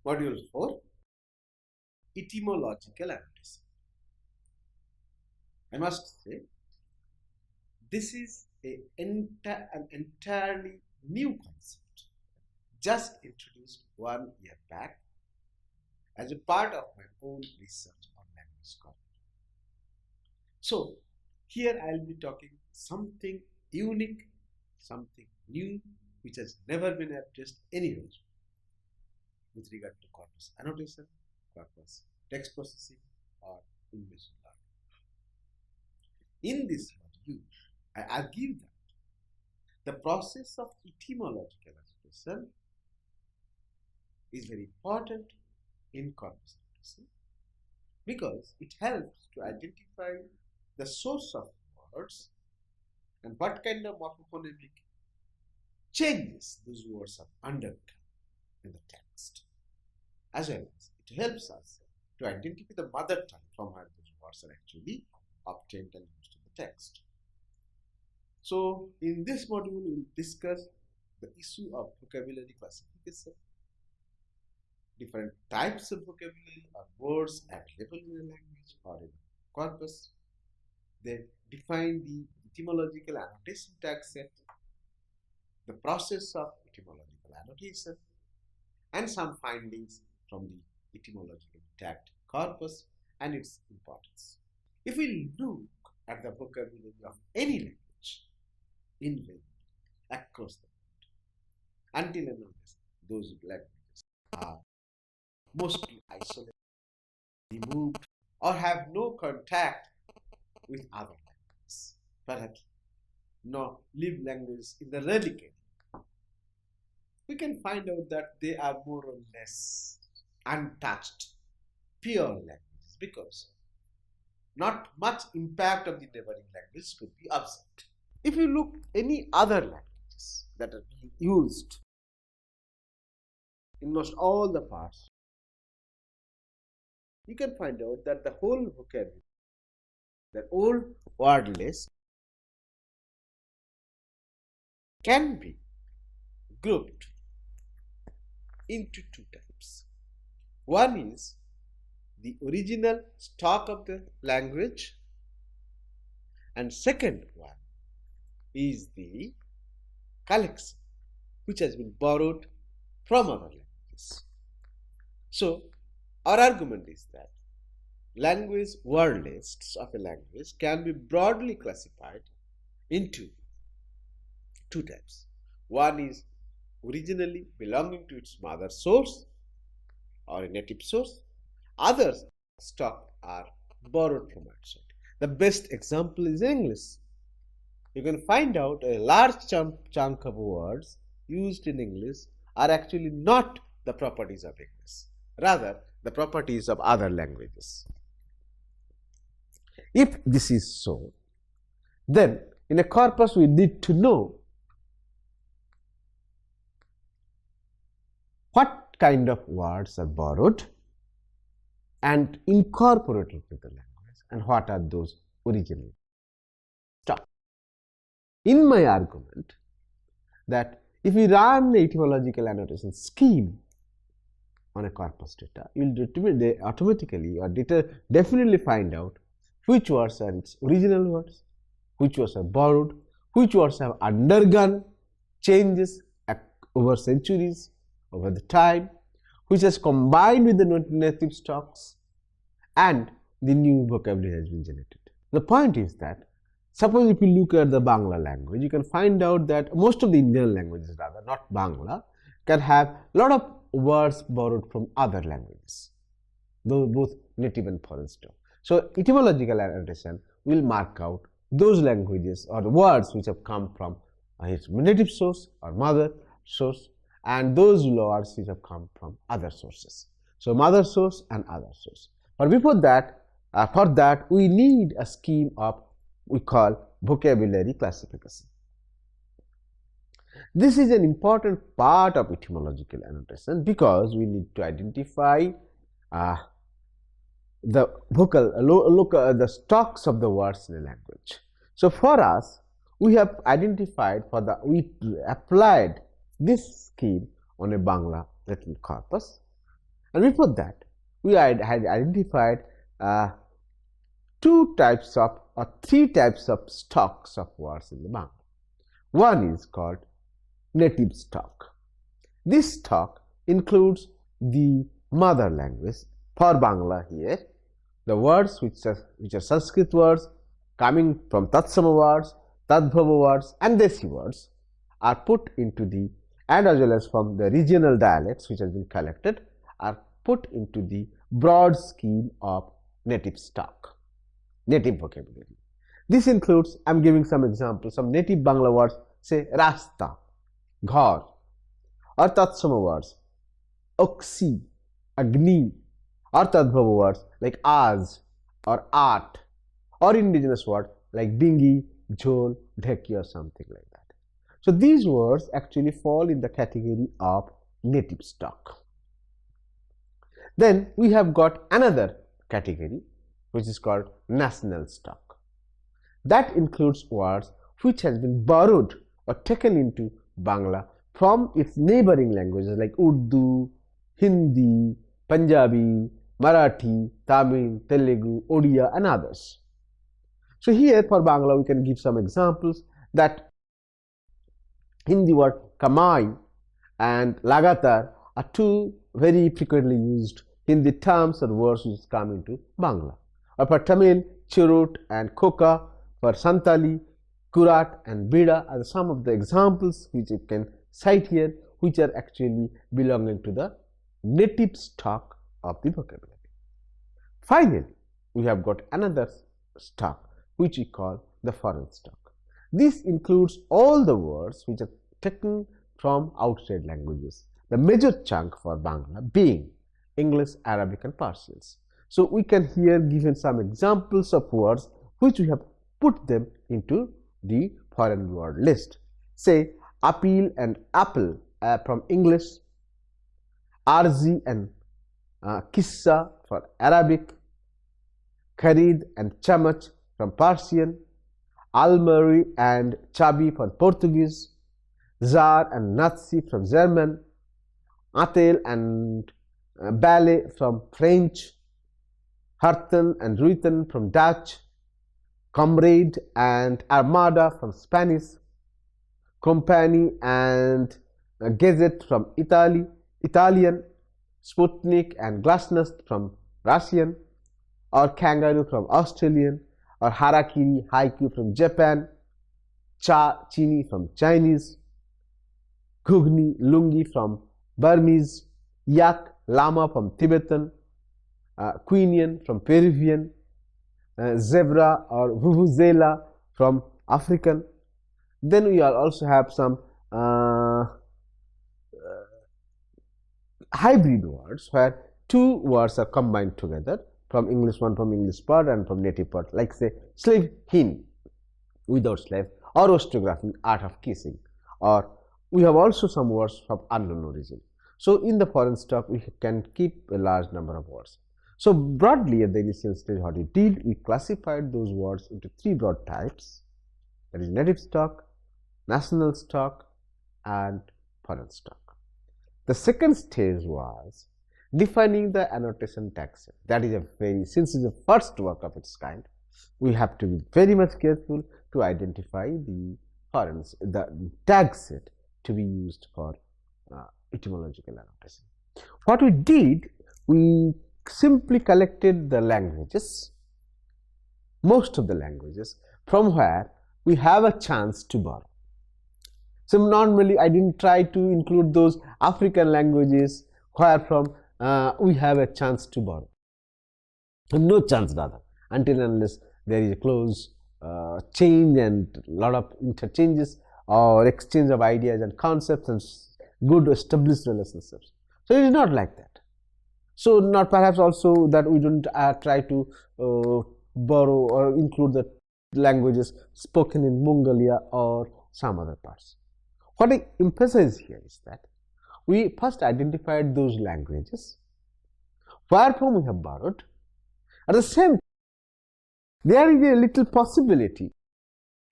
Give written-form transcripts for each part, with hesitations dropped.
Module 4, Etymological Annotation. I must say, this is an entirely new concept, just introduced 1 year back as a part of my own research on language scholarship. So, here I'll be talking something unique, something new, which has never been addressed anywhere with regard to corpus annotation, corpus text processing, or English learning. In this module, I argue that the process of etymological annotation is very important in corpus annotation because it helps to identify the source of words and what kind of morphophonemic changes those words have undergone in the text, as well as it helps us to identify the mother tongue from where those words are actually obtained and used in the text. So, in this module, we will discuss the issue of vocabulary classification, different types of vocabulary or words available in a language or in a corpus, then define the etymological annotation tag set, the process of etymological annotation, and some findings from the etymologically tagged corpus and its importance. If we look at the vocabulary of any language in vain across the world, until and unless those languages are mostly isolated, removed, or have no contact with other languages, perhaps no live languages in the reliquary, we can find out that they are more or less untouched, pure languages, because not much impact of the neighboring language could be observed. If you look any other languages that are being used in most all the parts, you can find out that the whole vocabulary, that old word list, can be grouped into two types. One is the original stock of the language, and second one is the collection which has been borrowed from other languages. So, our argument is that language word lists of a language can be broadly classified into two types. One is originally belonging to its mother source or a native source. Others stock are borrowed from outside. The best example is English. You can find out a large chunk of words used in English are actually not the properties of English, rather the properties of other languages. If this is so, then in a corpus we need to know what kind of words are borrowed and incorporated into the language, and what are those originally stock. In my argument, that if we run the etymological annotation scheme on a corpus data, you will automatically or definitely find out which words are its original words, which words are borrowed, which words have undergone changes over centuries, over the time, which has combined with the native stocks, and the new vocabulary has been generated. The point is that, suppose if you look at the Bangla language, you can find out that most of the Indian languages, rather not Bangla, can have a lot of words borrowed from other languages, though both native and foreign stock. So, etymological annotation will mark out those languages or words which have come from its native source or mother source, and those words which have come from other sources. So, mother source and other source. But before that, for that we need a scheme of we call vocabulary classification. This is an important part of etymological annotation because we need to identify the the stocks of the words in a language. So, for us, we have identified we applied this scheme on a Bangla written corpus, And before that, we had identified two types of or three types of stocks of words in the Bangla. One is called native stock. This stock includes the mother language for Bangla here, the words which are Sanskrit words coming from Tatsama words, Tadbhava words and Desi words are put into the, and as well as from the regional dialects which has been collected, are put into the broad scheme of native stock, native vocabulary. This includes, I am giving some examples, some native Bangla words, say Rasta, Ghar, or Tatsama words, Oksi, Agni, or Tadbhava words like Az or Art, or indigenous words like Bingi, Jhol, Dheki, or something like that. So these words actually fall in the category of native stock. Then we have got another category which is called national stock. That includes words which has been borrowed or taken into Bangla from its neighboring languages like Urdu, Hindi, Punjabi, Marathi, Tamil, Telugu, Odia and others. So here for Bangla we can give some examples that Hindi word Kamai and Lagatar are two very frequently used Hindi terms or words which come into Bangla. Or for Tamil, Churut and Koka, for Santali, Kurat and Bida are some of the examples which you can cite here, which are actually belonging to the native stock of the vocabulary. Finally, we have got another stock which we call the foreign stock. This includes all the words which are taken from outside languages, the major chunk for Bangla being English, Arabic and Persians. So we can here given some examples of words which we have put them into the foreign word list. Say appeal and apple from English, arzi and kissa for Arabic, kharid and chamach from Persian, almari and chabi from Portuguese, zar and nazi from German, atel and ballet from French, harten and ruiten from Dutch, comrade and armada from Spanish, company and gazette from Italian, Sputnik and glasnost from Russian, or kangaroo from Australian, or harakiri, haiku from Japan, cha, chini from Chinese, ghugni, lungi from Burmese, yak, lama from Tibetan, quinian from Peruvian, zebra or vuvuzela from African. Then we also have some hybrid words where two words are combined together from English, one from English part and from native part, like say slave hin, without slave, or osteography, art of kissing, or we have also some words from unknown origin. So in the foreign stock we can keep a large number of words. So broadly at the initial stage what we did, we classified those words into three broad types, that is native stock, national stock and foreign stock. The second stage was defining the annotation tag set. That is a very, since it's the first work of its kind, we have to be very much careful to identify the tag set to be used for etymological annotation. What we did, we simply collected the languages, most of the languages, from where we have a chance to borrow. So normally I didn't try to include those African languages where from we have a chance to borrow. No chance rather, until unless there is a close change and a lot of interchanges or exchange of ideas and concepts and good established relationships. So it is not like that. So not perhaps also that we don't try to borrow or include the languages spoken in Mongolia or some other parts. What I emphasize here is that we first identified those languages wherefrom we have borrowed. At the same time, there is a little possibility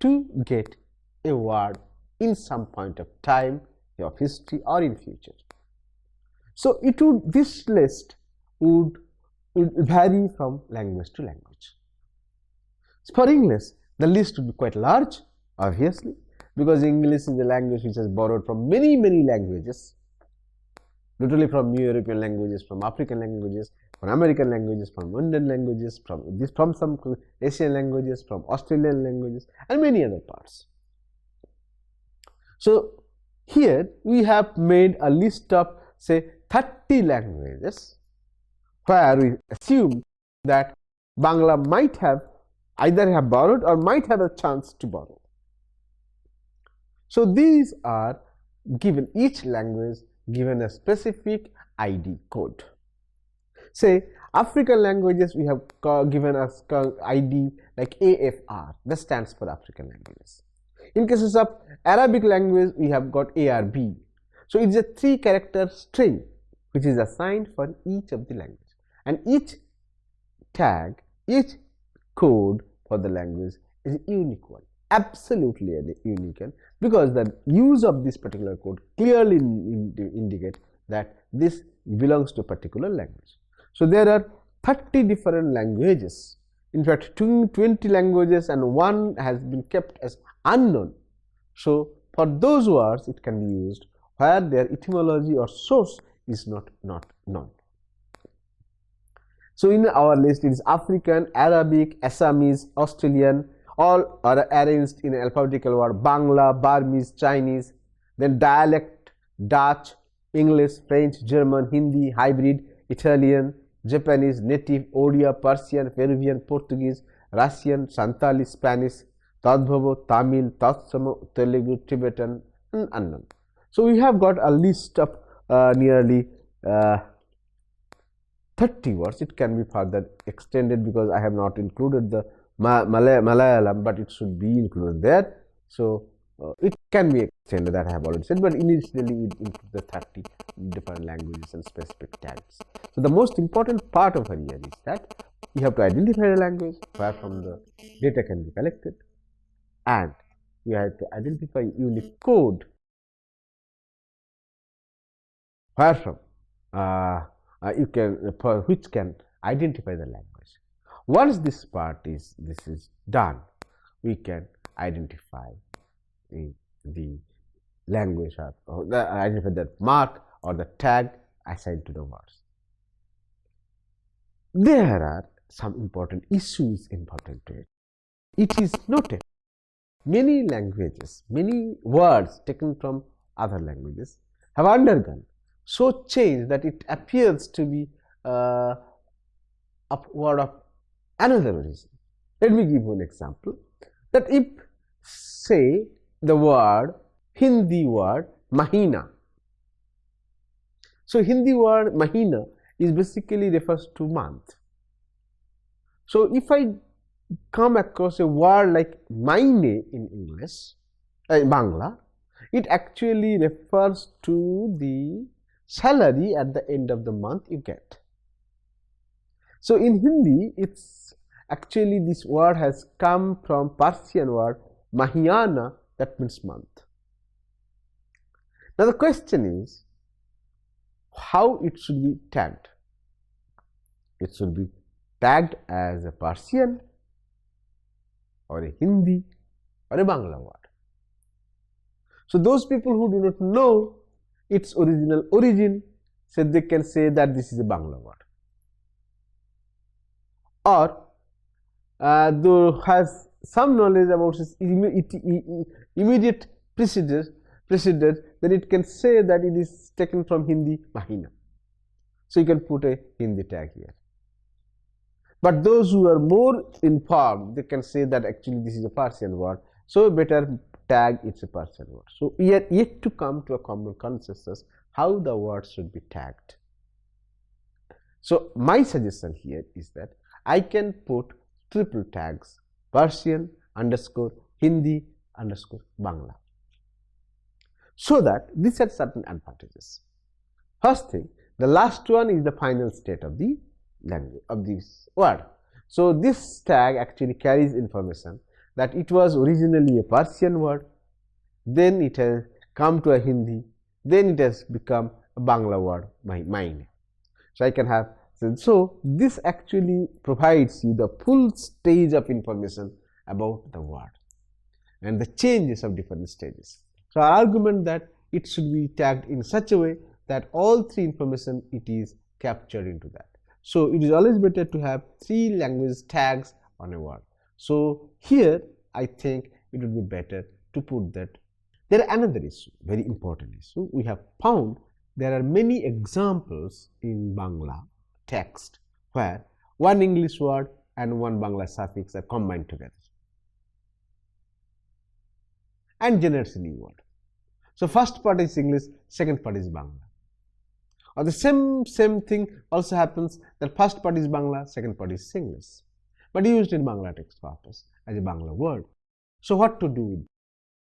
to get a word in some point of time of history or in future. So this list would vary from language to language. For English, the list would be quite large, obviously, because English is a language which has borrowed from many languages, literally from New European languages, from African languages, from American languages, from Indian languages, from some Asian languages, from Australian languages, and many other parts. So here we have made a list of, say, 30 languages where we assume that Bangla might have either have borrowed or might have a chance to borrow. So these are given, each language given a specific ID code. Say African languages, we have given us ID like AFR, that stands for African languages. In cases of Arabic language, we have got ARB. So it's a 3-character string which is assigned for each of the language, and each tag, each code for the language is unique one, absolutely unique one, because the use of this particular code clearly indicates that this belongs to a particular language. So there are 30 different languages, in fact 20 languages, and one has been kept as unknown. So for those words it can be used where their etymology or source is not known. So in our list it is African, Arabic, Assamese, Australian, all are arranged in alphabetical order: Bangla, Burmese, Chinese, then dialect, Dutch, English, French, German, Hindi, hybrid, Italian, Japanese, native, Odia, Persian, Peruvian, Portuguese, Russian, Santali, Spanish, Tadbhava, Tamil, Tatsamo, Telugu, Tibetan, and unknown. So we have got a list of nearly 30 words. It can be further extended because I have not included the Malayalam, but it should be included there. So it can be extended, that I have already said, but initially we include the 30 different languages and specific tags. So the most important part of here is that you have to identify the language where from the data can be collected, and you have to identify unique code where from for which can identify the language. Once this part is done, we can identify the language or identify the mark or the tag assigned to the words. There are some important issues important to it. It is noted many languages, many words taken from other languages have undergone so change that it appears to be a word of another origin. Let me give you an example. That if, say, the word, Hindi word Mahina. So Hindi word Mahina is basically refers to month. So if I come across a word like Maine in English, Bangla, it actually refers to the salary at the end of the month you get. So in Hindi, it's actually this word has come from Persian word Mahiyana, that means month. Now the question is how it should be tagged. It should be tagged as a Persian or a Hindi or a Bangla word. So those people who do not know its original origin, so they can say that this is a Bangla word. Or those has some knowledge about its immediate precedent, then it can say that it is taken from Hindi Mahina. So you can put a Hindi tag here. But those who are more informed, they can say that actually this is a Persian word, so better tag it's a Persian word. So we are yet to come to a common consensus how the word should be tagged. So my suggestion here is that I can put triple tags: Persian underscore Hindi underscore Bangla. So that this has certain advantages. First thing, the last one is the final state of the language of this word. So this tag actually carries information that it was originally a Persian word, then it has come to a Hindi, then it has become a Bangla word, my name. So I can have, so this actually provides you the full stage of information about the word and the changes of different stages. So our argument that it should be tagged in such a way that all three information it is captured into that. So it is always better to have three language tags on a word. So here I think it would be better to put that. There is another issue, very important issue. We have found there are many examples in Bangla text where one English word and one Bangla suffix are combined together and generates a new word. So first part is English, second part is Bangla. Or the same thing also happens that first part is Bangla, second part is English, but used in Bangla text corpus as a Bangla word. So what to do with it?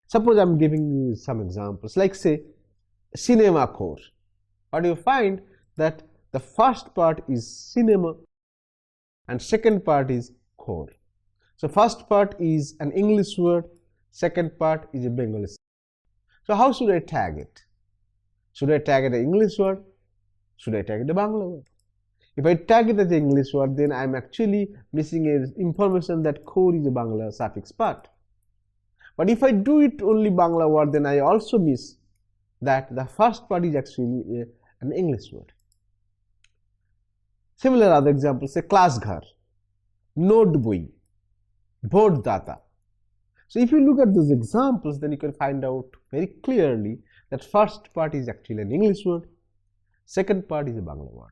Suppose I am giving you some examples, like say cinema core. What do you find? That the first part is cinema and second part is core. So first part is an English word, second part is a Bengali. So how should I tag it? Should I tag it as an English word? Should I tag it as a Bangla word? If I tag it as an English word, then I am actually missing information that core is a Bangla suffix part. But if I do it only Bangla word, then I also miss that the first part is actually an English word. Similar other examples, say class ghar, note boi, board data. So if you look at those examples, then you can find out very clearly that first part is actually an English word, second part is a Bangla word.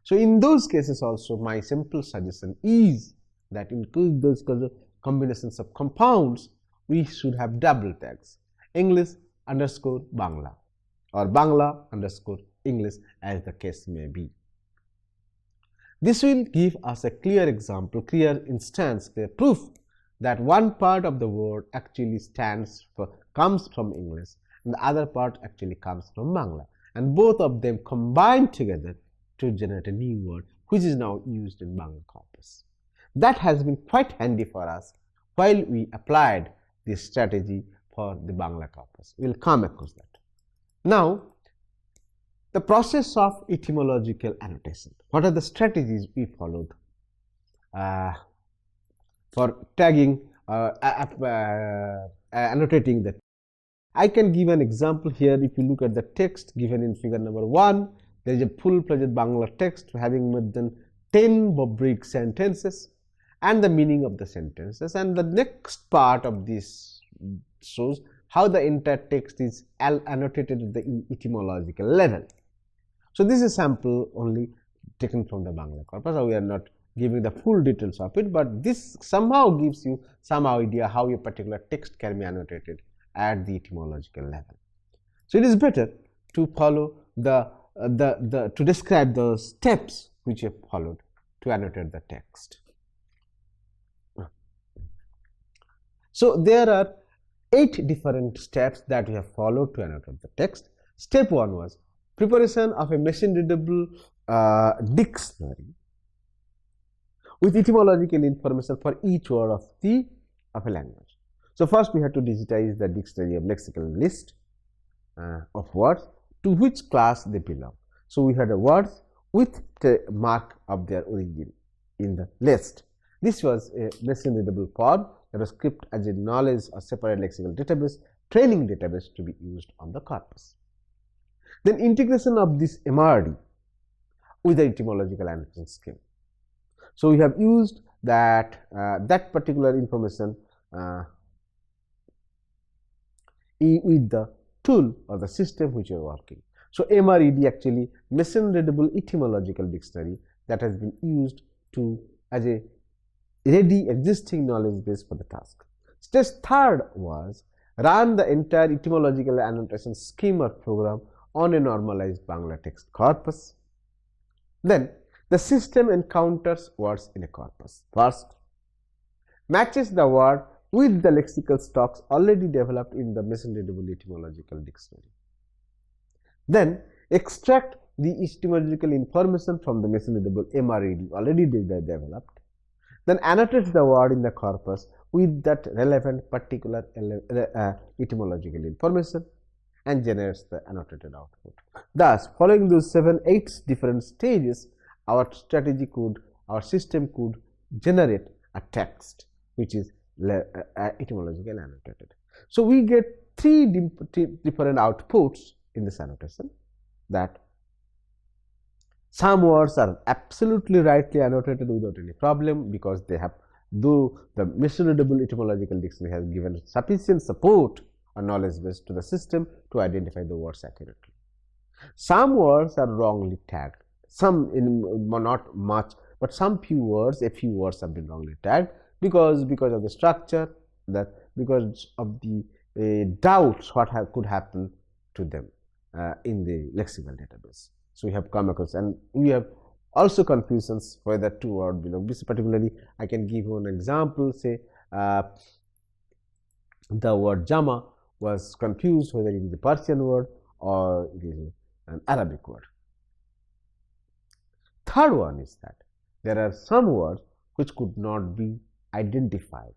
So in those cases also, my simple suggestion is that in those combinations of compounds, we should have double tags, English underscore Bangla or Bangla underscore English, as the case may be. This will give us a clear example, clear instance, clear proof that one part of the word actually comes from English and the other part actually comes from Bangla, and both of them combine together to generate a new word which is now used in Bangla corpus. That has been quite handy for us while we applied this strategy for the Bangla corpus. We will come across that. Now, the process of etymological annotation. What are the strategies we followed for tagging, annotating the? I can give an example here. If you look at the text given in figure number 1, there is a full-fledged Bangla text having more than 10 brief sentences and the meaning of the sentences, and the next part of this shows how the entire text is annotated at the etymological level. So this is sample only taken from the Bangla corpus. We are not giving the full details of it, but this somehow gives you some idea how a particular text can be annotated at the etymological level. So it is better to follow to describe the steps which you have followed to annotate the text. So there are 8 different steps that we have followed to annotate the text. Step 1 was preparation of a machine readable dictionary with etymological information for each word of a language. So first we had to digitize the dictionary of lexical list of words to which class they belong. So we had a words with the mark of their origin in the list. This was a machine readable form that was kept as a knowledge or separate lexical database, training database to be used on the corpus. Then integration of this MRD with the etymological annotation scheme. So we have used that particular information with the tool or the system which you are working. So MRED actually machine readable etymological dictionary that has been used as a ready existing knowledge base for the task. Stage 3 was run the entire etymological annotation scheme or program on a normalized Bangla text corpus. Then the system encounters words in a corpus. First, matches the word with the lexical stocks already developed in the machine readable etymological dictionary. Then extract the etymological information from the machine readable MRED already developed. Then annotates the word in the corpus with that relevant particular etymological information. and generates the annotated output. Thus, following those 7-8 different stages, our strategy could, our system could generate a text which is etymologically annotated. So we get three different outputs in this annotation. That some words are absolutely rightly annotated without any problem because they have, though the machine-readable etymological dictionary has given sufficient support or knowledge base to the system to identify the words accurately. Some words are wrongly tagged. Some, not much, but some few words, a few words have been wrongly tagged because of the structure, because of the doubts what could happen to them in the lexical database. So we have come across, and we have also confusions whether two words belong. Particularly, I can give you an example. Say the word jama was confused whether it is a Persian word or it is an Arabic word. Third one is that there are some words which could not be identified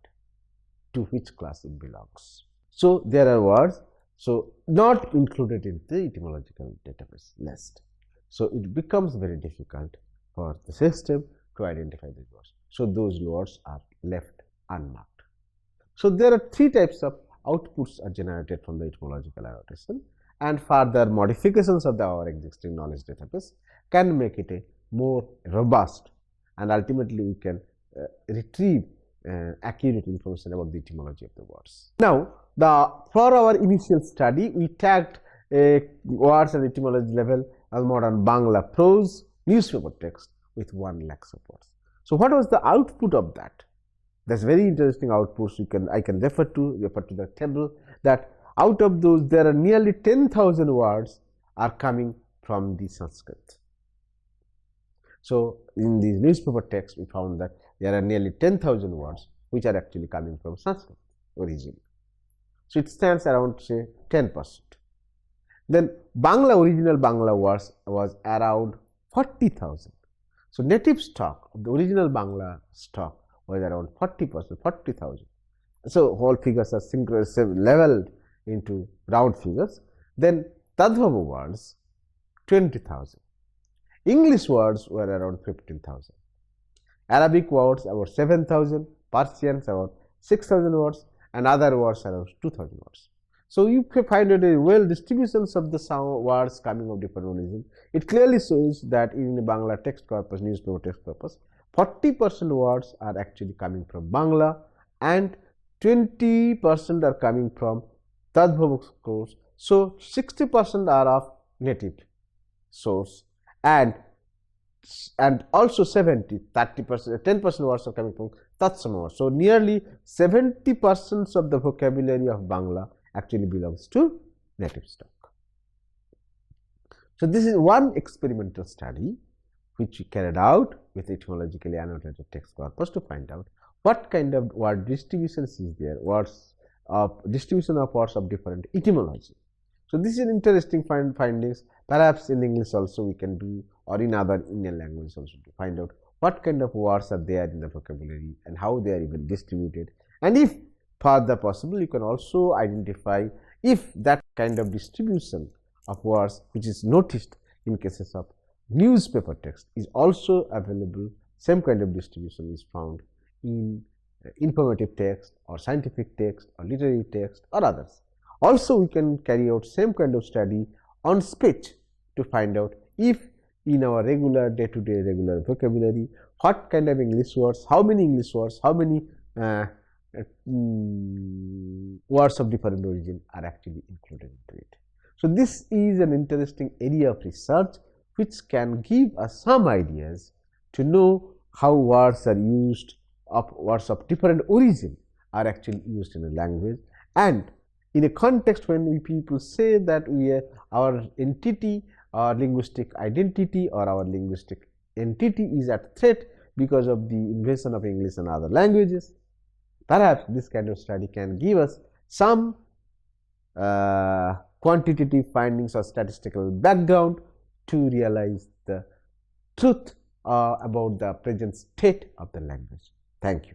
to which class it belongs. So there are words not included in the etymological database list. So it becomes very difficult for the system to identify these words. So those words are left unmarked. So there are three types of outputs are generated from the etymological annotation, and further modifications of our existing knowledge database can make it a more robust, and ultimately we can retrieve accurate information about the etymology of the words. Now, for our initial study, we tagged words at etymology level as modern Bangla prose newspaper text with 1 lakh of words. So what was the output of that? That's very interesting outputs. I can refer to the table, that out of those there are nearly 10,000 words are coming from the Sanskrit. So in the newspaper text, we found that there are nearly 10,000 words which are actually coming from Sanskrit origin. So it stands around, say, 10%. Then original Bangla words was around 40,000. So native stock of the original Bangla stock was around 40%, 40,000. So whole figures are leveled into round figures. Then Tadbhava words 20,000. English words were around 15,000. Arabic words about 7,000, Persians about 6,000 words, and other words around 2,000 words. So you can find out a well distributions of the words coming of different origin. It clearly shows that in the Bangla text corpus, newspaper text corpus, 40% words are actually coming from Bangla and 20% are coming from Tadbhava source. So 60% are of native source, and also 30%, 10% words are coming from Tatsama words. So nearly 70% of the vocabulary of Bangla actually belongs to native stock. So this is one experimental study which we carried out with etymologically annotated text corpus to find out what kind of word distributions is there, distribution of words of different etymology. So this is interesting findings. Perhaps in English also we can do, or in other Indian languages also, to find out what kind of words are there in the vocabulary and how they are even distributed. And if further possible, you can also identify if that kind of distribution of words which is noticed in cases of newspaper text is also available. Same kind of distribution is found in informative text or scientific text or literary text or others. Also, we can carry out same kind of study on speech to find out if in our regular day-to-day regular vocabulary, what kind of English words, how many English words, how many words of different origin are actually included into it. So this is an interesting area of research which can give us some ideas to know how words are used, words of different origin are actually used in a language, and in a context when people say that our entity, our linguistic identity or our linguistic entity is at threat because of the invasion of English and other languages, perhaps this kind of study can give us some quantitative findings or statistical background to realize the truth about the present state of the language. Thank you.